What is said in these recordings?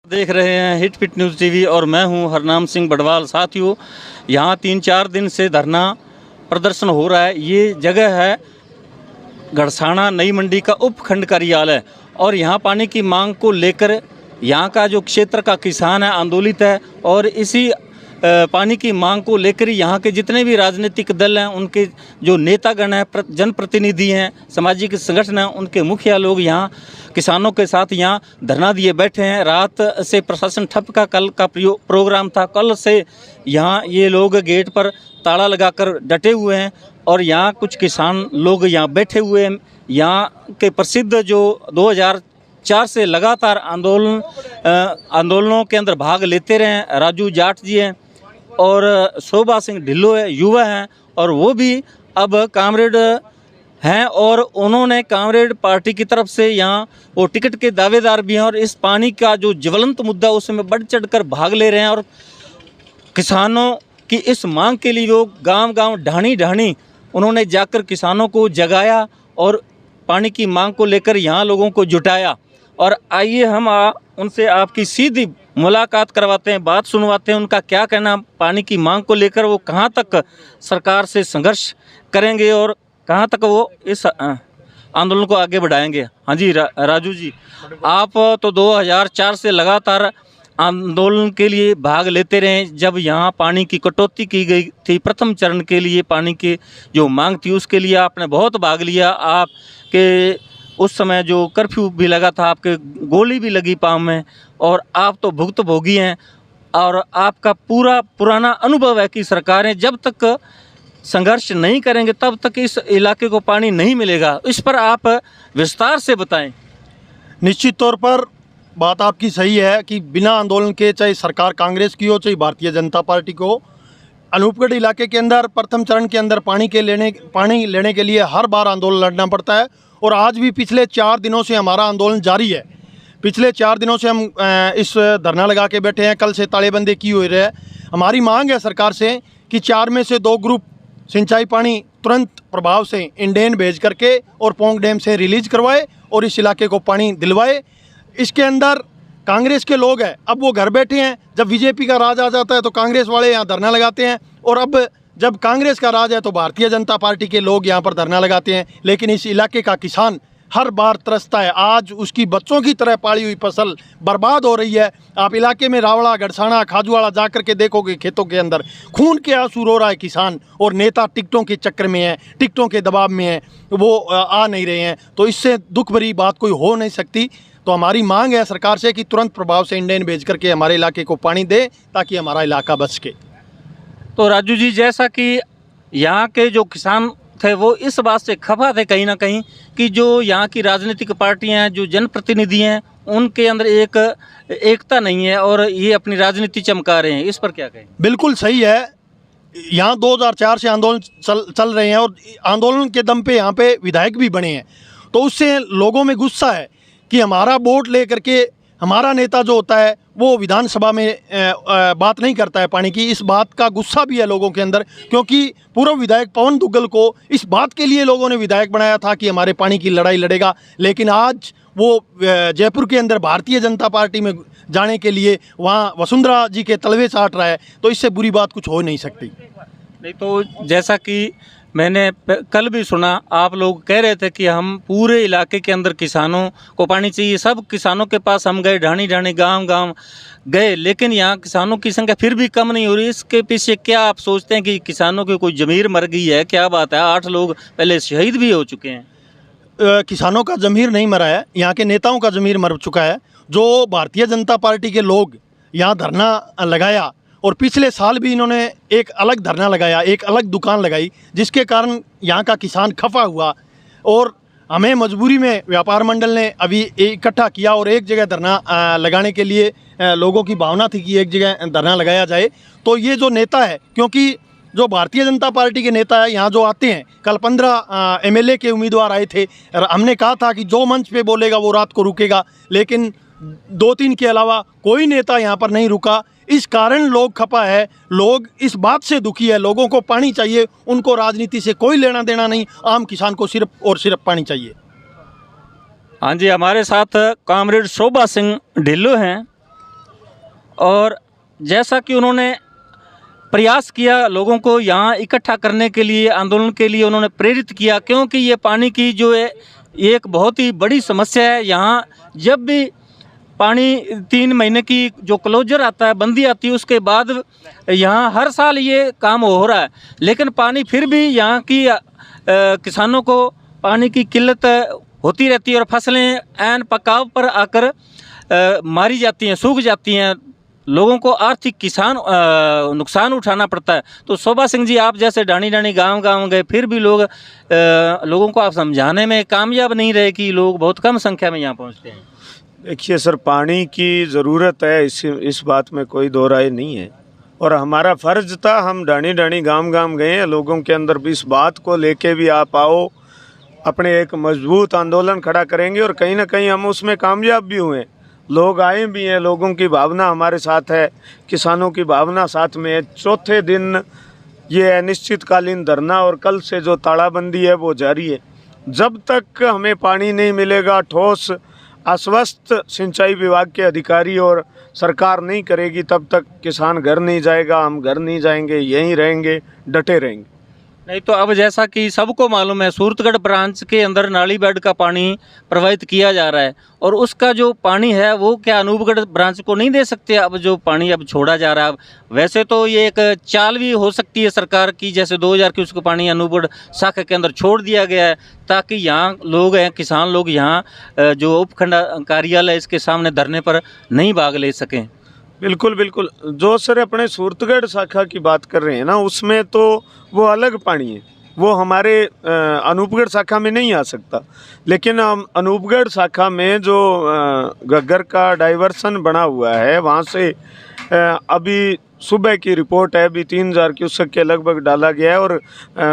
देख रहे हैं हिट फिट न्यूज़ टीवी और मैं हूं हरनाम सिंह बड़वाल। साथियों, यहां 3-4 दिन से धरना प्रदर्शन हो रहा है। ये जगह है गड़साना नई मंडी का उपखंड कार्यालय और यहां पानी की मांग को लेकर यहां का जो क्षेत्र का किसान है आंदोलित है और इसी पानी की मांग को लेकर यहाँ के जितने भी राजनीतिक दल हैं, उनके जो नेतागण हैं, जनप्रतिनिधि हैं, सामाजिक संगठन हैं, उनके मुखिया लोग यहाँ किसानों के साथ यहाँ धरना दिए बैठे हैं। रात से प्रशासन ठप का कल का प्रोग्राम था। कल से यहाँ ये लोग गेट पर ताला लगाकर डटे हुए हैं और यहाँ कुछ किसान लोग यहाँ बैठे हुए हैं। यहाँ के प्रसिद्ध जो 2004 से लगातार आंदोलनों के अंदर भाग लेते रहे हैं, राजू जाट जी हैं और शोभा सिंह ढिल्लो है, युवा हैं और वो भी अब कामरेड हैं और उन्होंने कामरेड पार्टी की तरफ से यहाँ वो टिकट के दावेदार भी हैं और इस पानी का जो ज्वलंत मुद्दा उसमें बढ़ चढ़कर भाग ले रहे हैं और किसानों की इस मांग के लिए वो गांव-गांव ढाणी उन्होंने जाकर किसानों को जगाया और पानी की मांग को लेकर यहाँ लोगों को जुटाया। और आइए हम उनसे आपकी सीधी मुलाकात करवाते हैं, बात सुनवाते हैं, उनका क्या कहना पानी की मांग को लेकर, वो कहाँ तक सरकार से संघर्ष करेंगे और कहाँ तक वो इस आंदोलन को आगे बढ़ाएंगे। हाँ जी राजू जी, आप तो 2004 से लगातार आंदोलन के लिए भाग लेते रहे। जब यहाँ पानी की कटौती की गई थी प्रथम चरण के लिए, पानी की जो मांग थी उसके लिए आपने बहुत भाग लिया। आपके उस समय जो कर्फ्यू भी लगा था, आपके गोली भी लगी पाँव में और आप तो भुक्तभोगी हैं और आपका पुराना अनुभव है कि सरकारें जब तक संघर्ष नहीं करेंगे तब तक इस इलाके को पानी नहीं मिलेगा। इस पर आप विस्तार से बताएं। निश्चित तौर पर बात आपकी सही है कि बिना आंदोलन के, चाहे सरकार कांग्रेस की हो चाहे भारतीय जनता पार्टी को, अनूपगढ़ इलाके के अंदर प्रथम चरण के अंदर पानी लेने के लिए हर बार आंदोलन लड़ना पड़ता है और आज भी पिछले 4 दिनों से हमारा आंदोलन जारी है। पिछले 4 दिनों से हम इस धरना लगा के बैठे हैं। कल से तालेबंदी की हुई है। हमारी मांग है सरकार से कि 4 में से 2 ग्रुप सिंचाई पानी तुरंत प्रभाव से इंडेन भेज करके और पोंग डैम से रिलीज करवाए और इस इलाके को पानी दिलवाए। इसके अंदर कांग्रेस के लोग हैं, अब वो घर बैठे हैं। जब बीजेपी का राज आ जाता है तो कांग्रेस वाले यहाँ धरना लगाते हैं और अब जब कांग्रेस का राज है तो भारतीय जनता पार्टी के लोग यहाँ पर धरना लगाते हैं। लेकिन इस इलाके का किसान हर बार तरसता है। आज उसकी बच्चों की तरह पाली हुई फसल बर्बाद हो रही है। आप इलाके में रावड़ा, गड़साना, खाजूवाड़ा जा कर के देखोगे, खेतों के अंदर खून के आंसू रो रहा है किसान और नेता टिकटों के चक्कर में है, टिकटों के दबाव में है, वो आ नहीं रहे हैं। तो इससे दुख भरी बात कोई हो नहीं सकती। तो हमारी मांग है सरकार से कि तुरंत प्रभाव से इंडेन भेज करके हमारे इलाके को पानी दे ताकि हमारा इलाका बच सके। तो राजू जी, जैसा कि यहाँ के जो किसान थे वो इस बात से खफा थे कहीं ना कहीं कि जो यहाँ की राजनीतिक पार्टियाँ हैं, जो जनप्रतिनिधि हैं, उनके अंदर एकता नहीं है और ये अपनी राजनीति चमका रहे हैं। इस पर क्या कहें? बिल्कुल सही है। यहाँ 2004 से आंदोलन चल रहे हैं और आंदोलन के दम पे यहाँ पे विधायक भी बने हैं। तो उससे लोगों में गुस्सा है कि हमारा वोट ले करके हमारा नेता जो होता है वो विधानसभा में बात नहीं करता है पानी की। इस बात का गुस्सा भी है लोगों के अंदर, क्योंकि पूर्व विधायक पवन दुग्गल को इस बात के लिए लोगों ने विधायक बनाया था कि हमारे पानी की लड़ाई लड़ेगा। लेकिन आज वो जयपुर के अंदर भारतीय जनता पार्टी में जाने के लिए वहाँ वसुंधरा जी के तलवे चाट रहा है। तो इससे बुरी बात कुछ हो नहीं सकती। नहीं तो जैसा कि मैंने कल भी सुना, आप लोग कह रहे थे कि हम पूरे इलाके के अंदर किसानों को पानी चाहिए। सब किसानों के पास हम गए, ढाणी गांव गए, लेकिन यहाँ किसानों की संख्या फिर भी कम नहीं हो रही। इसके पीछे क्या आप सोचते हैं कि किसानों की कोई ज़मीर मर गई है? क्या बात है? 8 लोग पहले शहीद भी हो चुके हैं। किसानों का ज़मीर नहीं मरा है, यहाँ के नेताओं का ज़मीर मर चुका है। जो भारतीय जनता पार्टी के लोग यहाँ धरना लगाया और पिछले साल भी इन्होंने एक अलग धरना लगाया, एक अलग दुकान लगाई, जिसके कारण यहाँ का किसान खफा हुआ और हमें मजबूरी में व्यापार मंडल ने अभी इकट्ठा किया और एक जगह धरना लगाने के लिए लोगों की भावना थी कि एक जगह धरना लगाया जाए। तो ये जो नेता है, क्योंकि जो भारतीय जनता पार्टी के नेता है यहाँ जो आते हैं, कल 15 MLA के उम्मीदवार आए थे। हमने कहा था कि जो मंच पे बोलेगा वो रात को रुकेगा, लेकिन 2-3 के अलावा कोई नेता यहाँ पर नहीं रुका। इस कारण लोग खपा है, लोग इस बात से दुखी है। लोगों को पानी चाहिए, उनको राजनीति से कोई लेना देना नहीं, आम किसान को सिर्फ और सिर्फ पानी चाहिए। हाँ जी, हमारे साथ कामरेड शोभा सिंह ढिल्लो हैं और जैसा कि उन्होंने प्रयास किया लोगों को यहाँ इकट्ठा करने के लिए, आंदोलन के लिए उन्होंने प्रेरित किया, क्योंकि ये पानी की जो है एक बहुत ही बड़ी समस्या है। यहाँ जब भी पानी 3 महीने की जो क्लोजर आता है, बंदी आती है, उसके बाद यहाँ हर साल ये काम हो रहा है, लेकिन पानी फिर भी यहाँ की किसानों को पानी की किल्लत होती रहती है और फसलें ऐन पकाव पर आकर मारी जाती हैं, सूख जाती हैं, लोगों को आर्थिक नुकसान उठाना पड़ता है। तो शोभा सिंह जी, आप जैसे डाणी डाणी गांव गए, फिर भी लोगों को आप समझाने में कामयाब नहीं रहे कि लोग बहुत कम संख्या में यहाँ पहुँचते हैं। देखिए सर, पानी की ज़रूरत है, इस बात में कोई दो राय नहीं है, और हमारा फ़र्ज था, हम डाणी डाणी गांव गए हैं, लोगों के अंदर भी इस बात को लेके भी आप आओ, अपने एक मजबूत आंदोलन खड़ा करेंगे, और कहीं ना कहीं हम उसमें कामयाब भी हुए। लोग आए भी हैं, लोगों की भावना हमारे साथ है, किसानों की भावना साथ में है। चौथे दिन ये अनिश्चितकालीन धरना और कल से जो तालाबंदी है वो जारी है। जब तक हमें पानी नहीं मिलेगा, ठोस आश्वस्त सिंचाई विभाग के अधिकारी और सरकार नहीं करेगी, तब तक किसान घर नहीं जाएगा, हम घर नहीं जाएंगे, यहीं रहेंगे, डटे रहेंगे। नहीं तो अब जैसा कि सबको मालूम है, सूरतगढ़ ब्रांच के अंदर नाली बेड का पानी प्रवाहित किया जा रहा है, और उसका जो पानी है वो क्या अनूपगढ़ ब्रांच को नहीं दे सकते? अब जो पानी अब छोड़ा जा रहा है, वैसे तो ये एक चाल भी हो सकती है सरकार की, जैसे 2000 क्यूसेक पानी अनूपगढ़ शाखा के अंदर छोड़ दिया गया है, ताकि यहाँ लोग हैं, किसान लोग यहाँ जो उपखंड कार्यालय इसके सामने धरने पर नहीं भाग ले सकें। बिल्कुल बिल्कुल, जो सर अपने सूरतगढ़ शाखा की बात कर रहे हैं ना, उसमें तो वो अलग पानी है, वो हमारे अनूपगढ़ शाखा में नहीं आ सकता। लेकिन अनूपगढ़ शाखा में जो घग्गर का डाइवर्सन बना हुआ है, वहाँ से अभी सुबह की रिपोर्ट है, अभी 3000 क्यूसेक के लगभग डाला गया है, और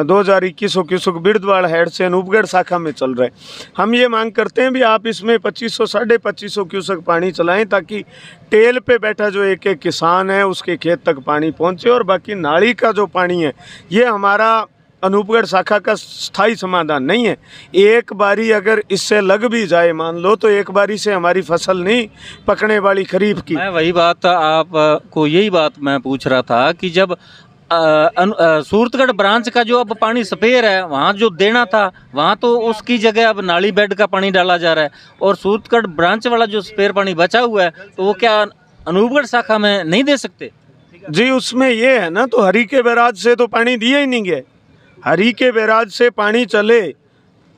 2100 क्यूसेक बिरदवाड़ हेड से अनूपगढ़ शाखा में चल रहा है। हम ये मांग करते हैं भी आप इसमें 2500 2550 क्यूसेक पानी चलाएं, ताकि टेल पे बैठा जो एक एक किसान है उसके खेत तक पानी पहुंचे, और बाकी नाली का जो पानी है ये हमारा अनूपगढ़ शाखा का स्थायी समाधान नहीं है। एक बारी अगर इससे लग भी जाए, मान लो, तो एक बारी से हमारी फसल नहीं पकने वाली खरीफ की। मैं वही बात आपको यही बात मैं पूछ रहा था कि जब सूरतगढ़ ब्रांच का जो अब पानी स्पेयर है, वहाँ जो देना था, वहाँ तो उसकी जगह अब नाली बेड का पानी डाला जा रहा है, और सूरतगढ़ ब्रांच वाला जो स्पेयर पानी बचा हुआ है, तो वो क्या अनूपगढ़ शाखा में नहीं दे सकते? जी, उसमें ये है ना, तो हरी के बैराज से तो पानी दिया ही नहीं गया। हरी के बैराज से पानी चले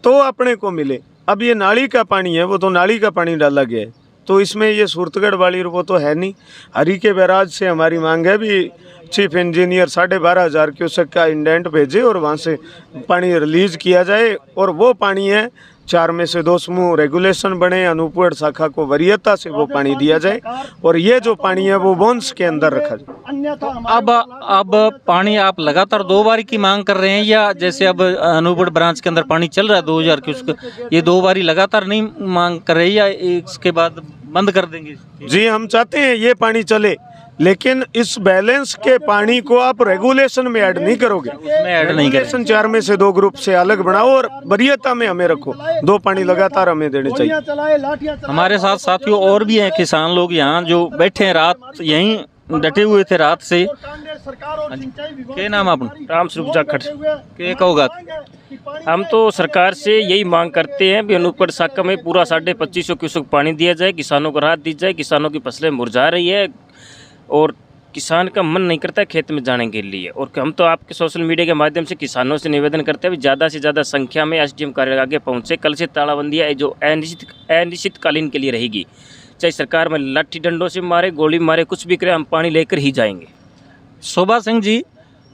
तो अपने को मिले। अब ये नाली का पानी है, वो तो नाली का पानी डाला गया है, तो इसमें ये सूरतगढ़ वाली वो तो है नहीं। हरी के बैराज से हमारी मांग है भी चीफ इंजीनियर 12,500 क्यूसेक का इंडेंट भेजे और वहाँ से पानी रिलीज किया जाए, और वो पानी है 4 में से 2 समूह रेगुलेशन बने, अनूपगढ़ शाखा को वरीयता से वो पानी दिया जाए, और ये जो पानी है वो बोन्स के अंदर रखा जाए। अब पानी आप लगातार 2 बारी की मांग कर रहे हैं, या जैसे अब अनूपगढ़ ब्रांच के अंदर पानी चल रहा है 2000 क्यूसेक, ये 2 बारी लगातार नहीं मांग कर रहे, या इसके बाद बंद कर देंगे? जी, हम चाहते हैं ये पानी चले, लेकिन इस बैलेंस के पानी को आप रेगुलेशन में ऐड नहीं करोगे। उसमें ऐड नहीं करें। 4 में से 2 ग्रुप से अलग बनाओ और वरीयता में हमें रखो, 2 पानी लगातार हमें देने चाहिए। हमारे साथ साथियों और भी हैं किसान लोग यहाँ जो बैठे हैं, रात यहीं डटे हुए थे रात से। क्या नाम आपन? राम स्वरूप जाखड़। क्या कहोगा? हम तो सरकार से यही मांग करते हैं भी अनूपगढ़ शाखा में पूरा 2550 क्यूसेक पानी दिया जाए, किसानों को राहत दी जाए। किसानों की फसलें मुरझा रही है और किसान का मन नहीं करता है खेत में जाने के लिए, और हम तो आपके सोशल मीडिया के माध्यम से किसानों से निवेदन करते हैं ज़्यादा से ज़्यादा संख्या में एसडीएम कार्यालय आगे पहुँचे। कल से तालाबंदी है जो अनिश्चितकालीन के लिए रहेगी, चाहे सरकार में लाठी डंडों से मारे, गोली मारे, कुछ भी करे, हम पानी लेकर ही जाएंगे। शोभा सिंह जी,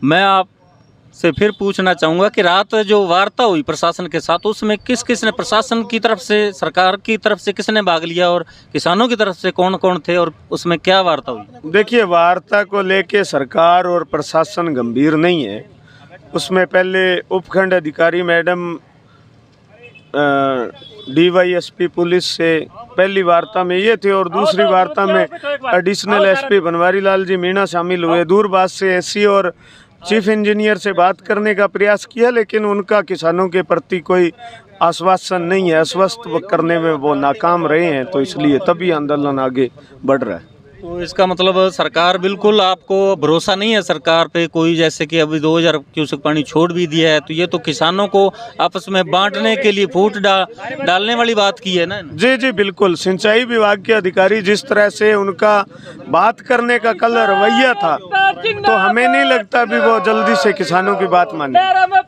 मैं आपसे फिर पूछना चाहूँगा कि रात जो वार्ता हुई प्रशासन के साथ, उसमें किस किस ने, प्रशासन की तरफ से, सरकार की तरफ से किसने भाग लिया, और किसानों की तरफ से कौन कौन थे, और उसमें क्या वार्ता हुई? देखिए, वार्ता को लेके सरकार और प्रशासन गंभीर नहीं है। उसमें पहले उपखंड अधिकारी मैडम DYSP पुलिस से पहली वार्ता में ये थे, और दूसरी वार्ता में एडिशनल SP बनवारी लाल जी मीणा शामिल हुए। दूरभाष से SC और चीफ इंजीनियर से बात करने का प्रयास किया, लेकिन उनका किसानों के प्रति कोई आश्वासन नहीं है, आश्वस्त करने में वो नाकाम रहे हैं, तो इसलिए तभी आंदोलन आगे बढ़ रहा है। तो इसका मतलब सरकार बिल्कुल आपको भरोसा नहीं है सरकार पे कोई, जैसे कि अभी 2000 क्यूसेक पानी छोड़ भी दिया है, तो ये तो किसानों को आपस में बांटने के लिए फूट डालने वाली बात की है ना। जी जी बिल्कुल, सिंचाई विभाग के अधिकारी जिस तरह से उनका बात करने का कल रवैया था, तो हमें नहीं लगता भी वो जल्दी से किसानों की बात माने।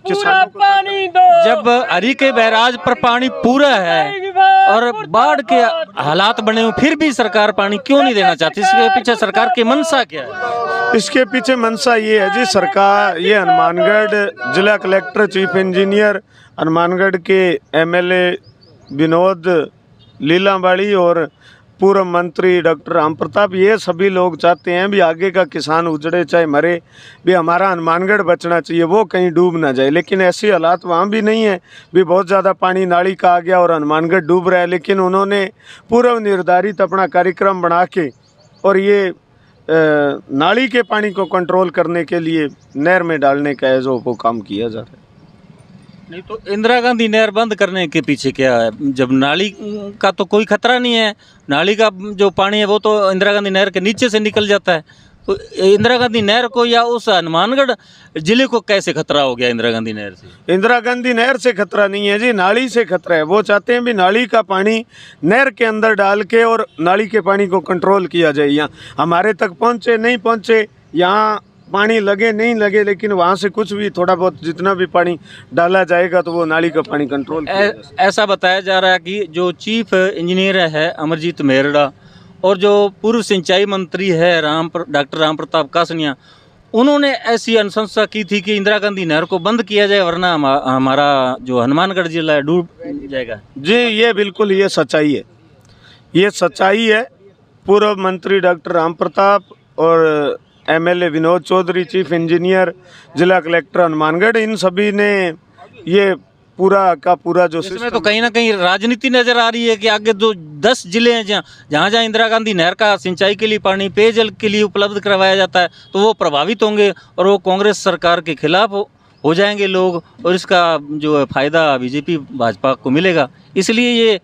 किसानों को जब हरी के बैराज पर पानी पूरा है और बाढ़ के हालात बने हुए, फिर भी सरकार पानी क्यों नहीं देना चाहती? इसके पीछे सरकार की मंशा क्या है? इसके पीछे मंशा ये है जी, सरकार ये हनुमानगढ़ जिला कलेक्टर, चीफ इंजीनियर, हनुमानगढ़ के एमएलए विनोद लीलाबाड़ी और पूर्व मंत्री डॉक्टर राम प्रताप, ये सभी लोग चाहते हैं भी आगे का किसान उजड़े चाहे मरे, भी हमारा हनुमानगढ़ बचना चाहिए, वो कहीं डूब ना जाए। लेकिन ऐसी हालात वहाँ भी नहीं है, भी बहुत ज़्यादा पानी नाली का आ गया और हनुमानगढ़ डूब रहा है। लेकिन उन्होंने पूर्व निर्धारित अपना कार्यक्रम बना के और ये नाली के पानी को कंट्रोल करने के लिए नहर में डालने का है जो वो काम किया जा रहा है। नहीं तो इंदिरा गांधी नहर बंद करने के पीछे क्या है? जब नाली का तो कोई खतरा नहीं है, नाली का जो पानी है वो तो इंदिरा गांधी नहर के नीचे से निकल जाता है, तो इंदिरा गांधी नहर को या उस हनुमानगढ़ जिले को कैसे खतरा हो गया इंदिरा गांधी नहर से? इंदिरा गांधी नहर से खतरा नहीं है जी, नाली से खतरा है। वो चाहते हैं भी नाली का पानी नहर के अंदर डाल के और नाली के पानी को कंट्रोल किया जाए। यहाँ हमारे तक पहुँचे नहीं पहुँचे, यहाँ पानी लगे नहीं लगे, लेकिन वहाँ से कुछ भी थोड़ा बहुत जितना भी पानी डाला जाएगा तो वो नाली का पानी कंट्रोल किया जाएगा। ऐसा बताया जा रहा है कि जो चीफ इंजीनियर है अमरजीत मेहरड़ा और जो पूर्व सिंचाई मंत्री है डॉक्टर राम प्रताप कासनिया, उन्होंने ऐसी अनुशंसा की थी कि इंदिरा गांधी नहर को बंद किया जाए वरना हमारा जो हनुमानगढ़ जिला है डूब जाएगा। जी ये बिल्कुल ये सच्चाई है, ये सच्चाई है। पूर्व मंत्री डॉक्टर राम प्रताप और MLA Vinod Chaudhary, chief engineer, जिला कलेक्टर हनुमानगढ़, इन सभी ने ये पूरा का पूरा जो इसमें तो कहीं ना कहीं राजनीति नजर आ रही है कि आगे जो 10 जिले हैं जहाँ इंदिरा गांधी नहर का सिंचाई के लिए पानी पेयजल के लिए उपलब्ध करवाया जाता है, तो वो प्रभावित होंगे और वो कांग्रेस सरकार के खिलाफ हो जाएंगे लोग, और इसका जो फायदा बीजेपी भाजपा को मिलेगा, इसलिए ये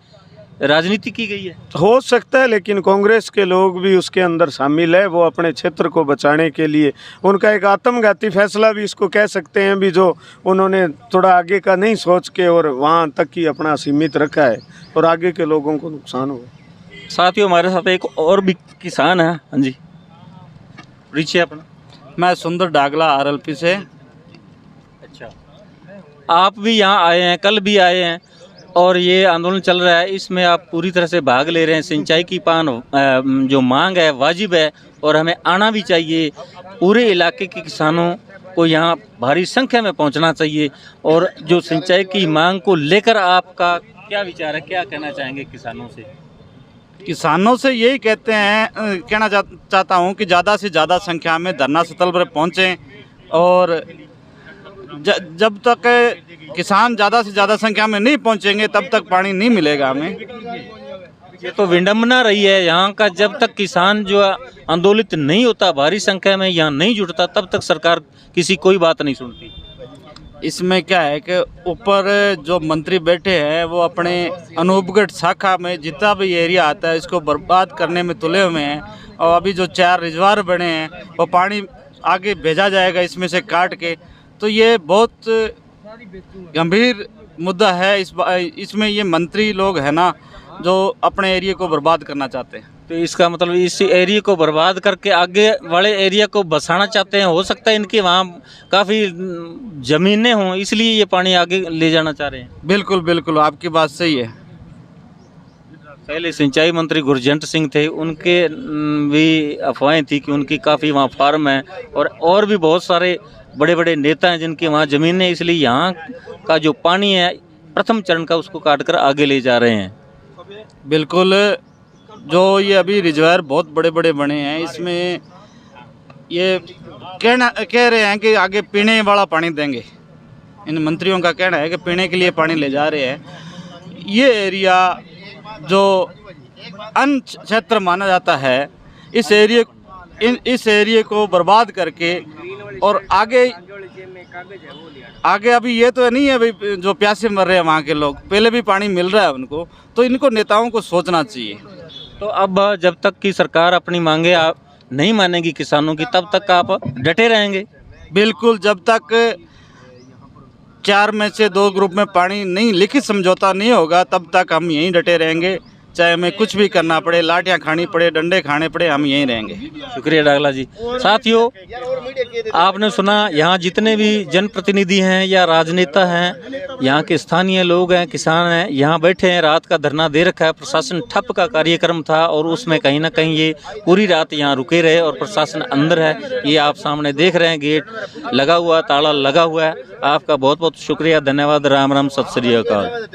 राजनीति की गई है। हो सकता है, लेकिन कांग्रेस के लोग भी उसके अंदर शामिल है। वो अपने क्षेत्र को बचाने के लिए उनका एक आत्मघाती फैसला भी इसको कह सकते हैं, भी जो उन्होंने थोड़ा आगे का नहीं सोच के और वहाँ तक ही अपना सीमित रखा है और आगे के लोगों को नुकसान हो। साथियों हमारे साथ एक और भी किसान है। हाँ जी, परिचय अपना। मैं सुंदर डागला RLP से। अच्छा, आप भी यहाँ आए हैं, कल भी आए हैं और ये आंदोलन चल रहा है, इसमें आप पूरी तरह से भाग ले रहे हैं। सिंचाई की जो मांग है वाजिब है और हमें आना भी चाहिए। पूरे इलाके के किसानों को यहाँ भारी संख्या में पहुँचना चाहिए। और जो सिंचाई की मांग को लेकर आपका क्या विचार है, क्या कहना चाहेंगे किसानों से? किसानों से यही कहना चाहता हूँ कि ज़्यादा से ज़्यादा संख्या में धरना स्थल पर पहुँचें और जब तक किसान ज़्यादा से ज़्यादा संख्या में नहीं पहुँचेंगे तब तक पानी नहीं मिलेगा हमें। ये तो विडम्बना रही है यहाँ का, जब तक किसान जो आंदोलित नहीं होता, भारी संख्या में यहाँ नहीं जुटता, तब तक सरकार किसी कोई बात नहीं सुनती। इसमें क्या है कि ऊपर जो मंत्री बैठे हैं वो अपने अनूपगढ़ शाखा में जितना भी एरिया आता है इसको बर्बाद करने में तुले हुए हैं। और अभी जो 4 रिजर्वायर बने हैं वो पानी आगे भेजा जाएगा इसमें से काट के, तो ये बहुत गंभीर मुद्दा है। इसमें ये मंत्री लोग हैं ना जो अपने एरिया को बर्बाद करना चाहते हैं। तो इसका मतलब इस एरिया को बर्बाद करके आगे वाले एरिया को बसाना चाहते हैं। हो सकता है इनके वहाँ काफ़ी ज़मीनें हों, इसलिए ये पानी आगे ले जाना चाह रहे हैं। बिल्कुल बिल्कुल, आपकी बात सही है। पहले सिंचाई मंत्री गुरजंट सिंह थे, उनके भी अफवाहें थी कि उनकी काफ़ी वहाँ फार्म है और भी बहुत सारे बड़े बड़े नेता हैं जिनके वहाँ ज़मीन है, इसलिए यहाँ का जो पानी है प्रथम चरण का उसको काट कर आगे ले जा रहे हैं। बिल्कुल, जो ये अभी रिजर्वायर बहुत बड़े बड़े बने हैं, इसमें ये कह रहे हैं कि आगे पीने वाला पानी देंगे। इन मंत्रियों का कहना है कि पीने के लिए पानी ले जा रहे हैं। ये एरिया जो अन क्षेत्र माना जाता है, इस एरिया को बर्बाद करके और आगे अभी ये तो नहीं है भाई जो प्यासे मर रहे हैं वहाँ के लोग, पहले भी पानी मिल रहा है उनको, तो इनको नेताओं को सोचना चाहिए। तो अब जब तक कि सरकार अपनी मांगे आप नहीं मानेगी किसानों की, तब तक आप डटे रहेंगे? बिल्कुल, जब तक 4 में से 2 ग्रुप में पानी नहीं, लिखित समझौता नहीं होगा, तब तक हम यहीं डटे रहेंगे। चाहे हमें कुछ भी करना पड़े, लाठियाँ खानी पड़े, डंडे खाने पड़े, हम यहीं रहेंगे। शुक्रिया डागला जी। साथियों, आपने सुना यहाँ जितने भी जनप्रतिनिधि हैं या राजनेता हैं, यहाँ के स्थानीय लोग हैं, किसान हैं, यहाँ बैठे हैं, रात का धरना दे रखा है। प्रशासन ठप का कार्यक्रम था और उसमें कहीं ना कहीं ये पूरी रात यहाँ रुके रहे और प्रशासन अंदर है। ये आप सामने देख रहे हैं, गेट लगा हुआ, ताला लगा हुआ है। आपका बहुत बहुत शुक्रिया, धन्यवाद, राम राम, सत श्री अकाल।